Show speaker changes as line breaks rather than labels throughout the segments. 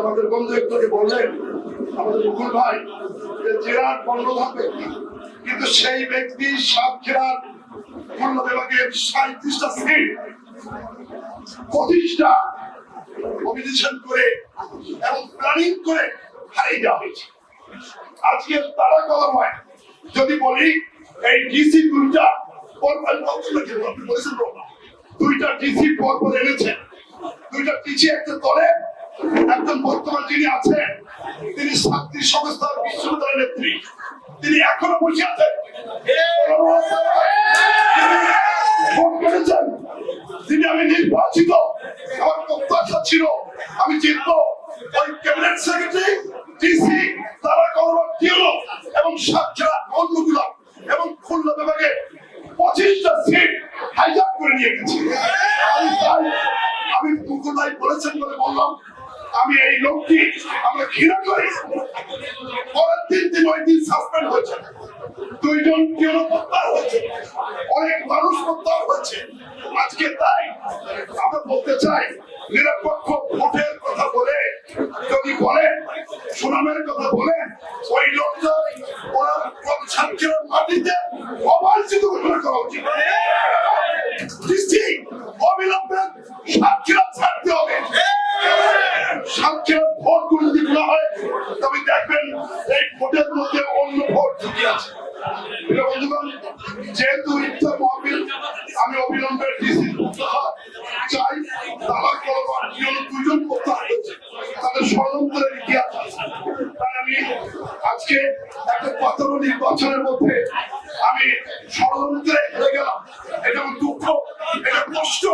আমাদের বন্ধু একটু বললেন আমাদের মুকুল ভাই যে জেলার 15 ধাপে, কিন্তু সেই ব্যক্তি সাতক্ষীরার খুলনা বিভাগের 37টা সিট 25টা অভিযোজন করে এবং প্ল্যানিং করে হারিয়ে দেওয়া হয়েছে। আজকে তারা কথা হয় যদি বলি এই ডিসি দুইটা দুইটা ডিসি পরপর এনেছেন, দুইটা ডিসি একটা দলে একজন বর্তমান যিনি আছেন তিনি ছাত্রী সংস্থার বিশ্ববিদ্যালয়ের নেত্রী, তিনি এখনো বসে আছেন। তিনি আমি নির্বাচিত, আমার প্রত্যাশা ছিল আমি জিতবো। ওই ক্যাবিনেট সেক্রেটারি ডিসি তারা কলরব এবং সাতক্ষীরা অন্যগুলা এবং খুলনা বিভাগে 25টা সিট হাইজ্যাক করে নিয়ে গেছে। আমি মুকুল ভাই বলেছেন বলে বললাম আমি এই লোকটি আমরা ঘৃণা করি। পরের দিন ওই দিন সাসপেন্ড হয়েছে, 2 জন কেউ প্রত্যাহার হয়েছে, অনেক মানুষ প্রত্যাহার হয়েছে। আজকে তাই আমরা বলতে চাই নিরপেক্ষ ভোটের কথা বলে যদি বলেন, সুনামের কথা বলেন, ওই লোকজন ওরা সাতক্ষীরার মাটিতে অবাঞ্ছিত ঘোষণা করা উচিত। অবিলম্বে সাতক্ষীরা ছাড়তে হবে। সাতক্ষীরার ভোট গুলো যদি না হয় তবে দেখবেন এই ভোটের মধ্যে অন্য ভোট ঢুকে আছে। যেহেতু ইচ্ছা মহাবীর আমি অবিলম্বে ডিসি চাই, তারা করবার জন্য 2 জন প্রত্যাহার হয়েছে, তাদের ষড়যন্ত্রের ইতিহাস আছে। তাই আমি আজকে একটা 15 নির্বাচনের মধ্যে আমি ষড়যন্ত্রে হেরে গেলাম, এটা আমার দুঃখ, এটা কষ্ট।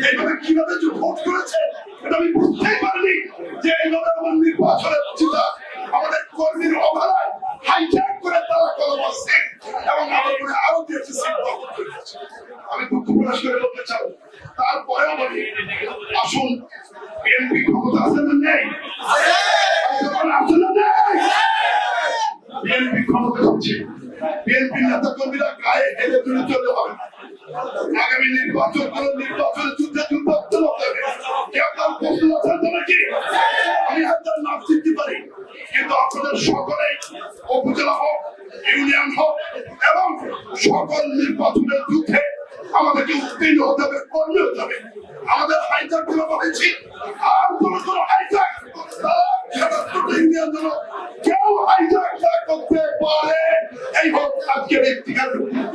এইভাবে কিভাবে যে ভোট করেছে এটা আমি বুঝতেই পারিনি যে এইভাবে আমার নির্বাচনের চিন্তা আমাদের কর্মীর অবহেলায় হাইজ্যাক করে তারা কলম আসছে এবং আমার মনে আরো 2টি সিট দখল করে গেছে। আমি দুঃখ প্রকাশ করে বলতে চাই। তারপরেও বলি আসুন, বিএনপি ক্ষমতা আছে না নেই? আছে না নেই? বিএনপি ক্ষমতা হচ্ছে, বিএনপি নেতা কর্মীরা গায়ে হেলে তুলে চলে হবে। আগামী নির্বাচনের যুদ্ধে যুদ্ধ করতে হবে। কেউ তার প্রশ্ন আছে নাকি? আমি হাজার নাম চিনতে পারি, কিন্তু আপনাদের সকলেই উপজেলা হোক, ইউনিয়ন হোক এবং সকল নির্বাচনের যুদ্ধে আমাদেরকে উত্তীর্ণ হতে হবে, কর্মী হতে হবে। আমাদের হাইজ্যাক করে বলেছি, আর কোন হাইজ্যাক কেউ হাইজ্যাক করতে পারে এই হোক আজকের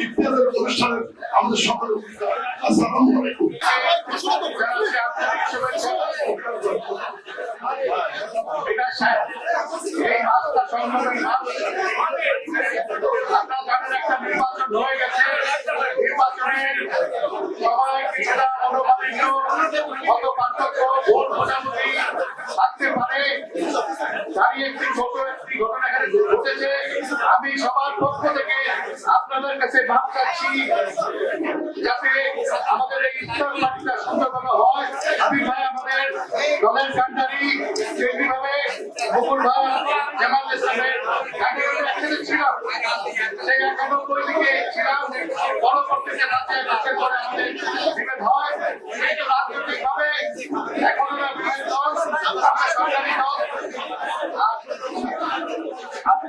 ইফতারের অনুষ্ঠানে আমাদের সকলের আসসালামু আলাইকুম।
এই মাসটা সংগ্রামের মাস। আপনারা জানেন একটা নির্বাচন হয়ে গেছে, নির্বাচনের সবাই কিছুটা মনোমালিন্য, মত পার্থক্য, ভোট ভোটাভুটি থাকতে পারে। তারই একটি ছোট একটি ঘটনা এখানে ঘটেছে। আমি সবার পক্ষ থেকে আপনাদের কাছে ভাব চাচ্ছি যাতে আমাদের এই ইফতার পার্টিটা সুন্দরভাবে হয়। আমি ভাই আমাদের দলের কান্ডারি যেভাবে মুকুল ভাই জামাল ইসলামের কান্ডারিতে একসাথে ছিলাম, সেই 91 দিকে ছিলাম। পরবর্তীতে রাজ্যের রাজ্যের পরে আমাদের বিভেদ হয়, কিন্তু রাজনৈতিক ভাবে এখন আমরা বিরোধী দল, আমরা সরকারি দল।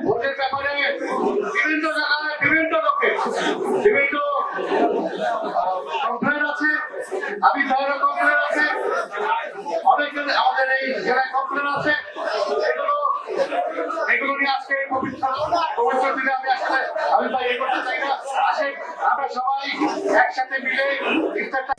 ভোটের ব্যাপারে বিভিন্ন জায়গায় বিভিন্ন লোকে বিভিন্ন কমপ্লেন আছে, আমি ভাইয়েরও কমপ্লেন আছে, অনেকের আমাদের এই জেলায় কমপ্লেন আছে। এগুলো নিয়ে আজকে পবিত্র দিনে আমি আসলে আমি ভাই এ করতে চাই না। আসে আমরা সবাই একসাথে মিলে ইফতারটা